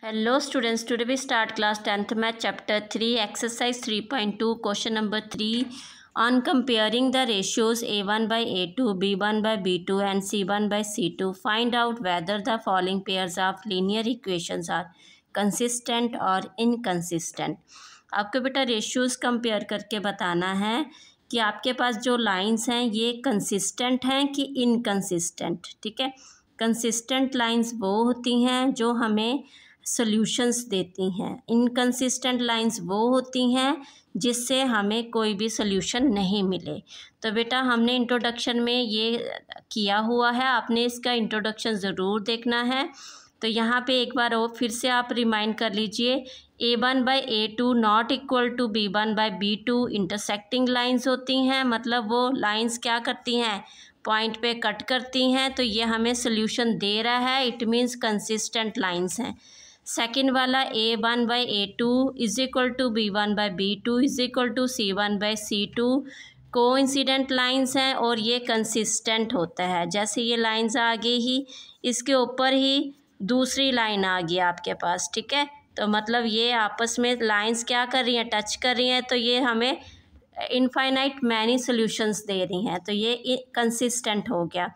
Hello students, today we start class 10th math chapter 3 exercise 3.2 question number 3 on comparing the ratios a1 by a2, b1 by b2 and c1 by c2. Find out whether the following pairs of linear equations are consistent or inconsistent. आपको बेटा ratios compare करके बताना है कि आपके पास जो lines हैं ये कंसिस्टेंट हैं कि इनकंसिस्टेंट। ठीक है, कंसिस्टेंट लाइंस वो होती हैं जो हमें सॉल्यूशंस देती हैं, इनकंसिस्टेंट लाइंस वो होती हैं जिससे हमें कोई भी सॉल्यूशन नहीं मिले। तो बेटा हमने इंट्रोडक्शन में ये किया हुआ है, आपने इसका इंट्रोडक्शन ज़रूर देखना है। तो यहाँ पे एक बार और फिर से आप रिमाइंड कर लीजिए, a1 by a2 not equal to b1 by b2 intersecting lines होती हैं, मतलब वो लाइंस क्या करती हैं, पॉइंट पे कट करती हैं। तो ये हमें सोल्यूशन दे रहा है, इट मीन्स कंसिस्टेंट लाइंस हैं। सेकेंड वाला a1 by a2 is equal to b1 by b2 is equal to c1 by c2 coincident lines हैं और ये कंसिस्टेंट होता है। जैसे ये लाइंस आ गई ही, इसके ऊपर ही दूसरी लाइन आ गई आपके पास। ठीक है, तो मतलब ये आपस में लाइंस क्या कर रही हैं, टच कर रही हैं, तो ये हमें इनफाइनाइट मैनी सॉल्यूशंस दे रही हैं, तो ये कंसिस्टेंट हो गया।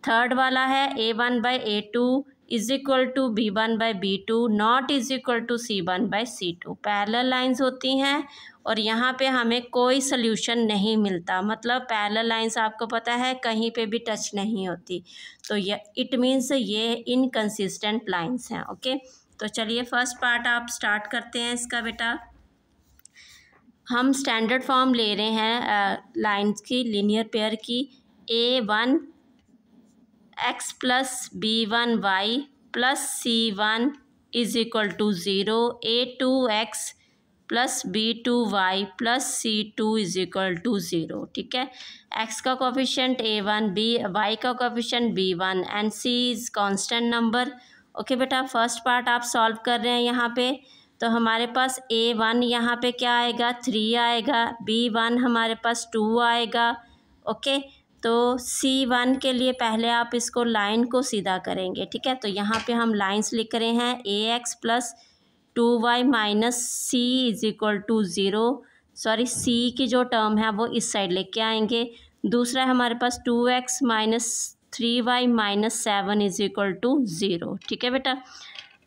थर्ड वाला है a1 by a2 is equal to b1 by b2 not is equal to c1 by c2। Parallel lines होती हैं और यहाँ पे हमें कोई सल्यूशन नहीं मिलता, मतलब पैरेलल लाइंस आपको पता है कहीं पे भी टच नहीं होती, तो ये इट मीन्स ये इनकंसिस्टेंट लाइंस हैं। ओके, तो चलिए फर्स्ट पार्ट आप स्टार्ट करते हैं इसका। बेटा हम स्टैंडर्ड फॉर्म ले रहे हैं लाइंस की, लीनियर पेयर की, a1 x plus b1 y plus c1 is equal to 0, a2 x plus b2 y plus c2 is equal to 0। ठीक है, x का कोफिशिएंट a1, y का coefficient b1 and c is constant number. Okay बेटा, first part आप solve कर रहे हैं यहाँ पे। तो हमारे पास a1 यहाँ पे क्या आएगा, 3 आएगा, b1 हमारे पास 2 आएगा। ओके, तो c1 के लिए पहले आप इसको लाइन को सीधा करेंगे। ठीक है, तो यहाँ पे हम लाइंस लिख रहे हैं ax plus 2y minus c is equal to 0। Sorry, c की जो टर्म है वो इस साइड लेके आएंगे। दूसरा हमारे पास 2x minus 3y minus 7 is equal to 0। ठीक है बेटा,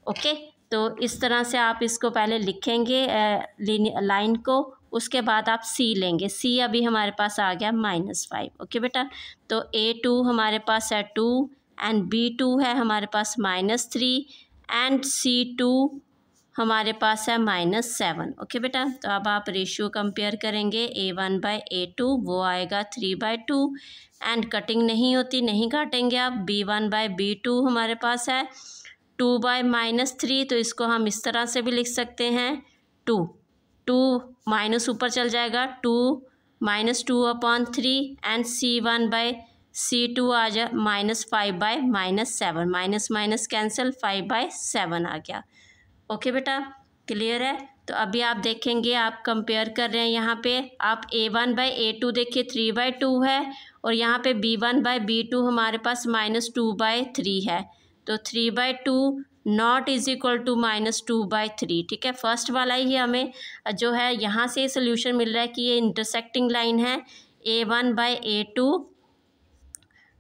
ओके, तो इस तरह से आप इसको पहले लिखेंगे लाइन को, उसके बाद आप c लेंगे। c अभी हमारे पास आ गया -5। ओके बेटा, तो a2 हमारे पास है 2 एंड b2 है हमारे पास -3 एंड c2 हमारे पास है -7। ओके बेटा, तो अब आप रेशियो कंपेयर करेंगे, a1 बाई a2 वो आएगा 3/2 एंड कटिंग नहीं होती, नहीं काटेंगे आप। b1 बाई b2 हमारे पास है 2 बाई -3, तो इसको हम इस तरह से भी लिख सकते हैं, 2 माइनस ऊपर चल जाएगा, 2 -2/3 एंड c1 बाई c2 आ जा -5 बाई -7, माइनस माइनस कैंसिल, 5/7 आ गया। ओके बेटा, क्लियर है। तो अभी आप देखेंगे, आप कंपेयर कर रहे हैं, यहाँ पे आप a1 बाई a2 देखिए 3/2 है और यहाँ पे b1 बाई b2 हमारे पास -2/3 है, तो 3/2 नॉट इज इक्वल टू -2/3। ठीक है, फर्स्ट वाला ही हमें जो है यहाँ से सोल्यूशन मिल रहा है कि ये इंटरसेक्टिंग लाइन है, a1 by a2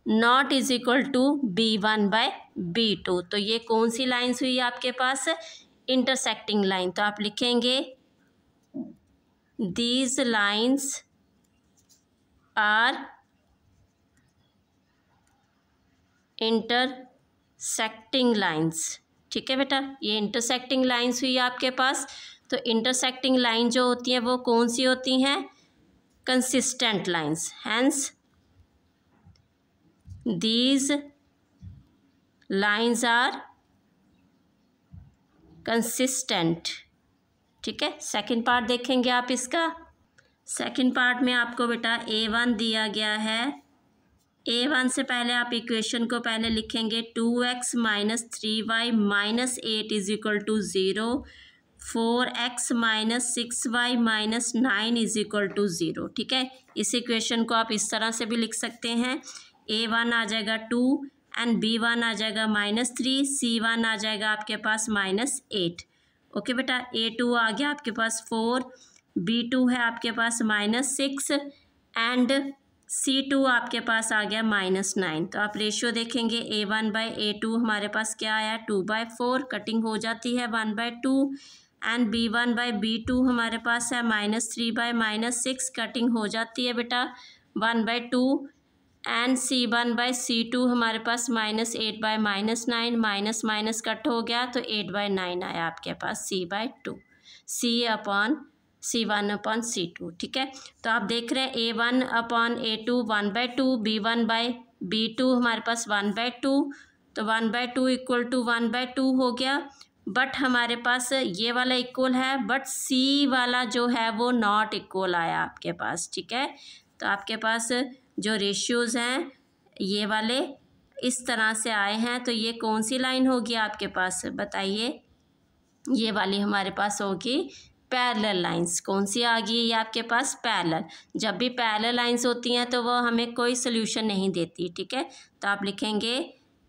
not is equal to b1 by b2। तो ये कौन सी लाइन्स हुई आपके पास, इंटरसेक्टिंग लाइन। तो आप लिखेंगे these lines are intersecting lines. ठीक है बेटा, ये इंटरसेक्टिंग लाइन्स हुई आपके पास। तो इंटरसेक्टिंग लाइन जो होती हैं वो कौन सी होती हैं, consistent lines, hence these lines are consistent. ठीक है, सेकंड पार्ट देखेंगे आप इसका। सेकंड पार्ट में आपको बेटा a1 दिया गया है, a1 से पहले आप इक्वेशन को पहले लिखेंगे, 2x minus 3y minus 8 is equal to 0, 4x minus 6y minus 9 is equal to 0। ठीक है, इस इक्वेशन को आप इस तरह से भी लिख सकते हैं, a1 आ जाएगा 2 एंड B1 आ जाएगा -3, C1 आ जाएगा आपके पास -8। ओके बेटा, A2 आ गया आपके पास 4, B2 है आपके पास -6 एंड C2 आपके पास आ गया -9। तो आप रेशियो देखेंगे A1/A2 हमारे पास क्या आया 2/4, कटिंग हो जाती है 1/2 एंड B1/B2 हमारे पास है -3/-6, कटिंग हो जाती है बेटा 1/2 एंड C1/C2 हमारे पास -8/-9, माइनस माइनस कट हो गया तो 8/9 आया आपके पास C/2, C1/C2। ठीक है, तो आप देख रहे हैं A1/A2 1/2, B1/B2 हमारे पास 1/2, तो 1/2 इक्वल टू 1/2 हो गया। बट हमारे पास ये वाला इक्वल है, बट C वाला जो है वो नॉट इक्वल आया आपके पास। ठीक है, तो आपके पास जो रेशियोज़ हैं ये वाले इस तरह से आए हैं, तो ये कौन सी लाइन होगी आपके पास बताइए? ये वाली हमारे पास होगी पैरेलल लाइंस। कौन सी आ गई ये आपके पास? पैरेलल। जब भी पैरेलल लाइंस होती हैं तो वो हमें कोई सोल्यूशन नहीं देती। ठीक है, तो आप लिखेंगे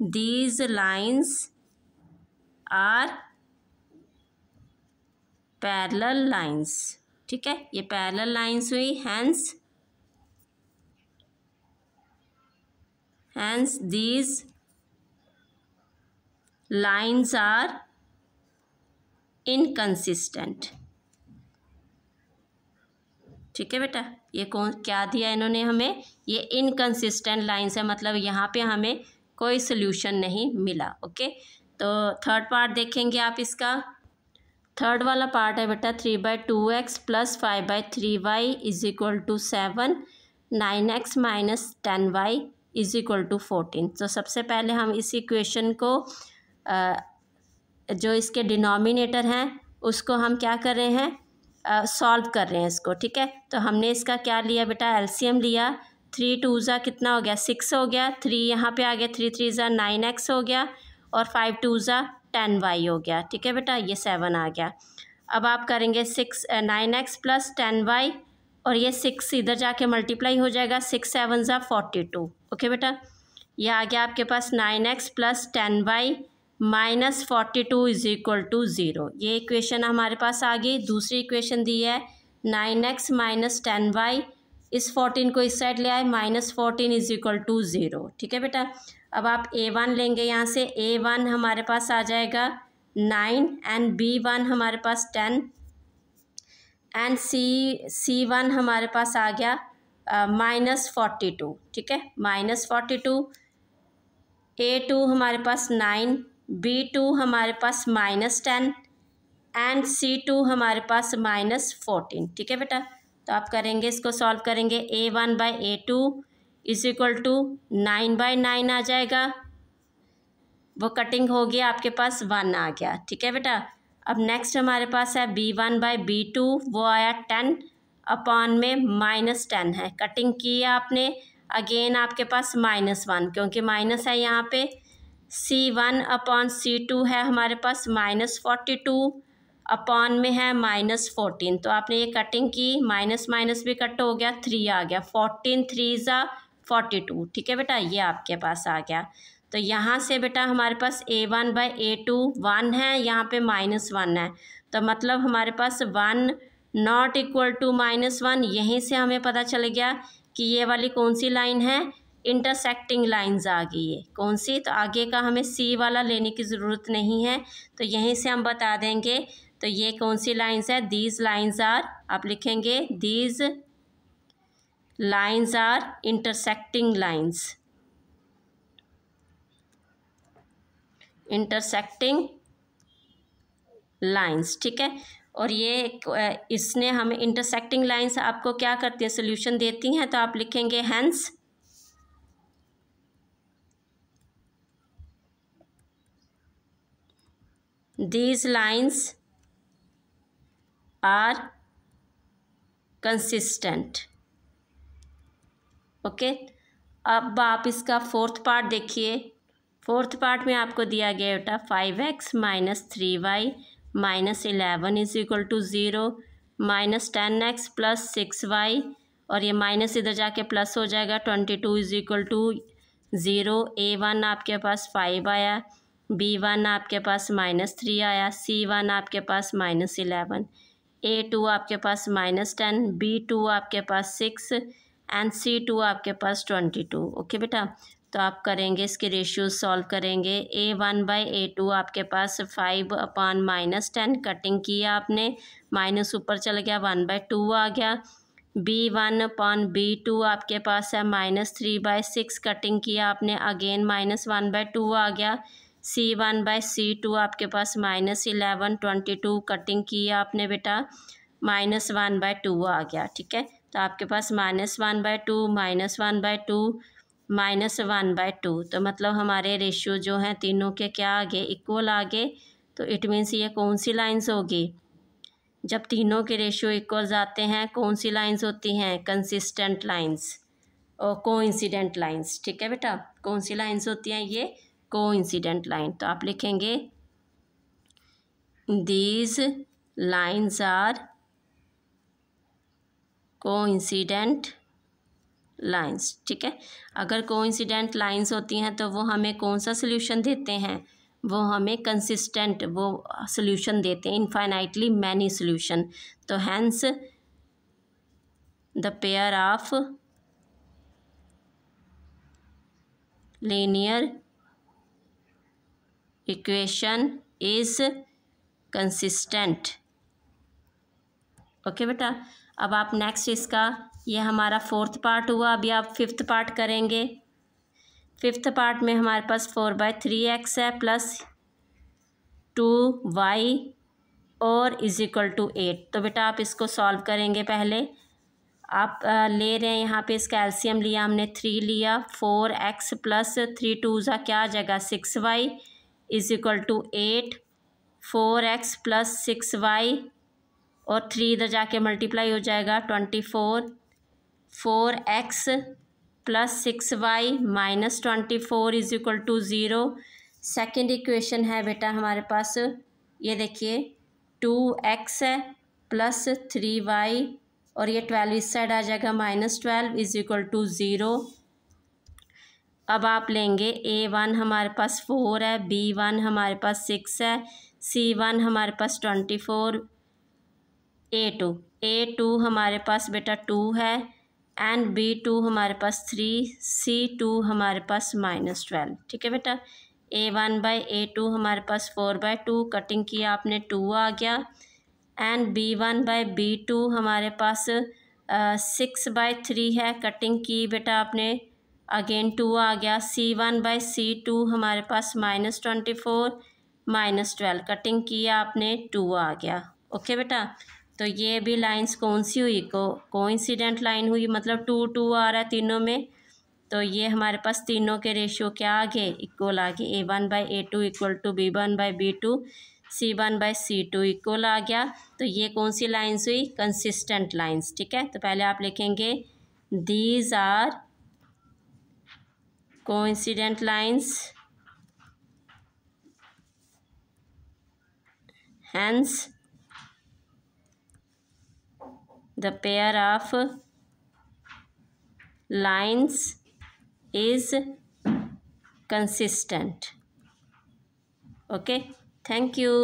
these lines are parallel lines. ठीक है, ये पैरेलल लाइंस हुई, hence these lines are inconsistent। ठीक है बेटा, ये कौन क्या दिया इन्होंने हमें? ये इनकंसिस्टेंट लाइंस है, मतलब यहाँ पे हमें कोई सोल्यूशन नहीं मिला। ओके, तो थर्ड पार्ट देखेंगे आप इसका। थर्ड वाला पार्ट है बेटा 3/2x + 5/3y = 7, 9x - 10y = 14। तो सबसे पहले हम इस इक्वेशन को जो इसके डिनोमिनेटर हैं उसको हम क्या कर रहे हैं? सॉल्व कर रहे हैं इसको। ठीक है, तो हमने इसका क्या लिया बेटा? एलसीएम लिया। 3 2 ज़ा कितना हो गया? 6 हो गया। 3 यहाँ पे आ गया, 3 3 ज़ा 9x हो गया और 5 2 ज़ा 10y हो गया। ठीक है बेटा, ये 7 आ गया। अब आप करेंगे 9x + 10y और ये 6 इधर जाके मल्टीप्लाई हो जाएगा, 6 7 ज़ा 42। ओके बेटा, ये आ गया आपके पास 9x + 10y - 42 = 0। ये इक्वेशन हमारे पास आ गई। दूसरी इक्वेशन दी है 9x - 10y, इस 14 को इस साइड ले आए, -14 = 0। ठीक है बेटा, अब आप A1 लेंगे, यहाँ से A1 हमारे पास आ जाएगा 9 एंड B1 हमारे पास 10 एंड C1 हमारे पास आ गया -42। ठीक है, -42। A2 हमारे पास 9, B2 हमारे पास -10 एंड C2 हमारे पास -14। ठीक है बेटा, तो आप करेंगे इसको सॉल्व करेंगे। A1/A2 = 9/9 आ जाएगा, वो कटिंग हो गया आपके पास 1 आ गया। ठीक है बेटा, अब नेक्स्ट हमारे पास है B1/B2, वो आया 10 अपॉन में -10 है, कटिंग की है आपने, अगेन आपके पास -1 क्योंकि माइनस है यहाँ पे। C1/C2 है हमारे पास -42 अपॉन में है -14, तो आपने ये कटिंग की, माइनस माइनस भी कट हो गया, 3 आ गया, 14 3 ज़ा 42। ठीक है बेटा, ये आपके पास आ गया। तो यहाँ से बेटा हमारे पास A1/A2 1 है, यहाँ पे -1 है, तो मतलब हमारे पास 1 नॉट इक्वल टू -1। यहीं से हमें पता चल गया कि ये वाली कौन सी लाइन है? इंटरसेक्टिंग लाइंस आ गई है। कौन सी? तो आगे का हमें C वाला लेने की ज़रूरत नहीं है, तो यहीं से हम बता देंगे। तो ये कौन सी लाइंस है? दीज लाइंस आर, आप लिखेंगे these lines are intersecting lines, intersecting lines. ठीक है, और ये इसने हमें इंटरसेक्टिंग लाइंस आपको क्या करती है? सोल्यूशन देती हैं, तो आप लिखेंगे hence these lines are consistent. Okay, अब आप इसका फोर्थ पार्ट देखिए। फोर्थ पार्ट में आपको दिया गया बेटा 5x - 3y - 11 = 0, -10x + 6y और ये माइनस इधर जाके प्लस हो जाएगा, 22 = 0, A1 आपके पास 5 आया, B1 आपके पास -3 आया, C1 आपके पास -11, A2 आपके पास -10, B2 आपके पास 6 एंड C2 आपके पास 22। ओके बेटा, तो आप करेंगे इसके रेशियोज सॉल्व करेंगे। A1/A2 आपके पास 5 / -10 कटिंग किया आपने, माइनस ऊपर चल गया, 1/2 आ गया। B1/B2 आपके पास है -3/6 कटिंग किया आपने, अगेन -1/2 आ गया। C1/C2 आपके पास -11 22 कटिंग किया आपने बेटा, -1/2 आ गया। ठीक है, तो आपके पास -1/2 -1/2 -1/2, तो मतलब हमारे रेशियो जो हैं तीनों के क्या आ गए, इक्वल आ गए। तो इट मीन्स ये कौन सी लाइंस होगी, जब तीनों के रेशियो इक्वल्स आते हैं कौन सी लाइंस होती हैं, कंसिस्टेंट लाइंस और कोइंसिडेंट लाइंस। ठीक है बेटा, कौन सी लाइंस होती हैं, ये कोइंसिडेंट लाइन। तो आप लिखेंगे these lines are coincident lines. ठीक है, अगर कोइंसिडेंट लाइंस होती हैं तो वो हमें कौन सा सोल्यूशन देते हैं, वो हमें कंसिस्टेंट वो सोल्यूशन देते हैं, इनफाइनाइटली मैनी सोल्यूशन। तो hence the pair of linear equation is consistent. Okay बेटा, अब आप नेक्स्ट इसका, ये हमारा 4th पार्ट हुआ, अभी आप 5th पार्ट करेंगे। 5th पार्ट में हमारे पास 4/3x है प्लस 2y और = 8। तो बेटा आप इसको सॉल्व करेंगे। पहले आप ले रहे हैं यहाँ पे इसका एलसीएम लिया हमने, 3 लिया, 4x प्लस 3 2 क्या आ जाएगा 6y = 8, 4x प्लस 6y और 3 इधर जाके मल्टीप्लाई हो जाएगा 24, 4x plus 6y minus 24 = 0। Second equation है बेटा हमारे पास, ये देखिए 2x है प्लस 3y और ये 12 इस साइड आ जाएगा -12 = 0। अब आप लेंगे A1 हमारे पास 4 है, B1 हमारे पास 6 है, C1 हमारे पास 24, A2 हमारे पास बेटा 2 है एंड B2 हमारे पास 3, C2 हमारे पास -12। ठीक है बेटा, A1/A2 हमारे पास 4/2 कटिंग किया आपने, 2 आ गया एंड B1/B2 हमारे पास 6/3 है, कटिंग की बेटा आपने, अगेन 2 आ गया। C1/C2 हमारे पास -24 -12 कटिंग किया आपने, 2 आ गया। ओके बेटा, तो ये भी लाइंस कौन सी हुई, कोइंसिडेंट लाइन हुई, मतलब 2 2 आ रहा है तीनों में। तो ये हमारे पास तीनों के रेशियो क्या आ गए, इक्वल आ गए। A1/A2 = B1/B2, C1/C2 इक्वल आ गया। तो ये कौन सी लाइंस हुई, कंसिस्टेंट लाइंस। ठीक है, तो पहले आप लिखेंगे these are coincident lines, hence the pair of lines is consistent. Okay, thank you.